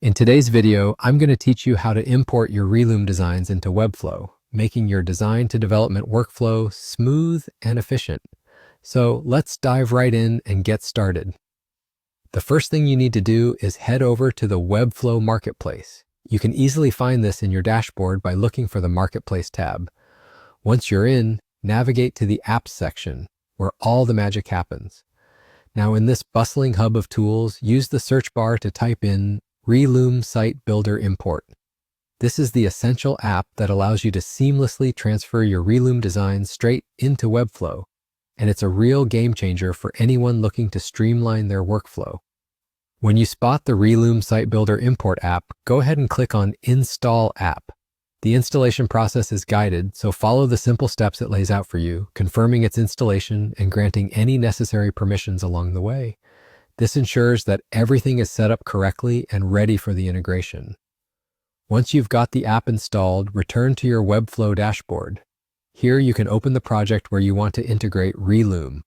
In today's video, I'm going to teach you how to import your Relume designs into Webflow, making your design to development workflow smooth and efficient. So let's dive right in and get started. The first thing you need to do is head over to the Webflow Marketplace. You can easily find this in your dashboard by looking for the Marketplace tab. Once you're in, navigate to the Apps section, where all the magic happens. Now in this bustling hub of tools, use the search bar to type in Relume Site Builder Import. This is the essential app that allows you to seamlessly transfer your Relume designs straight into Webflow, and it's a real game changer for anyone looking to streamline their workflow. When you spot the Relume Site Builder Import app, go ahead and click on Install App. The installation process is guided, so follow the simple steps it lays out for you, confirming its installation and granting any necessary permissions along the way. This ensures that everything is set up correctly and ready for the integration. Once you've got the app installed, return to your Webflow dashboard. Here you can open the project where you want to integrate Relume.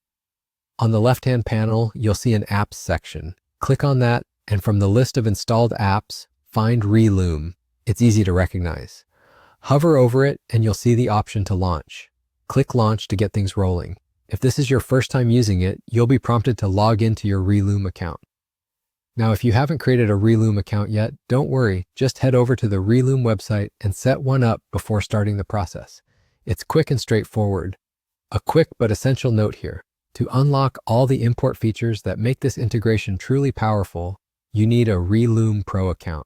On the left-hand panel, you'll see an Apps section. Click on that, and from the list of installed apps, find Relume. It's easy to recognize. Hover over it, and you'll see the option to launch. Click Launch to get things rolling. If this is your first time using it, you'll be prompted to log into your Relume account. Now, if you haven't created a Relume account yet, don't worry. Just head over to the Relume website and set one up before starting the process. It's quick and straightforward. A quick but essential note here. To unlock all the import features that make this integration truly powerful, you need a Relume Pro account.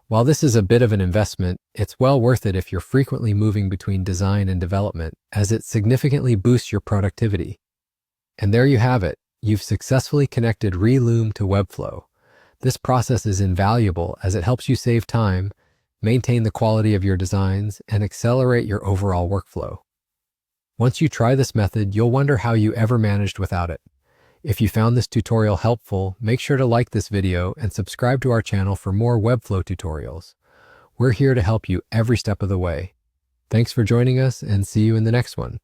While this is a bit of an investment, it's well worth it if you're frequently moving between design and development, as it significantly boosts your productivity. And there you have it. You've successfully connected Relume to Webflow. This process is invaluable as it helps you save time, maintain the quality of your designs, and accelerate your overall workflow. Once you try this method, you'll wonder how you ever managed without it. If you found this tutorial helpful, make sure to like this video and subscribe to our channel for more Webflow tutorials. We're here to help you every step of the way. Thanks for joining us, and see you in the next one.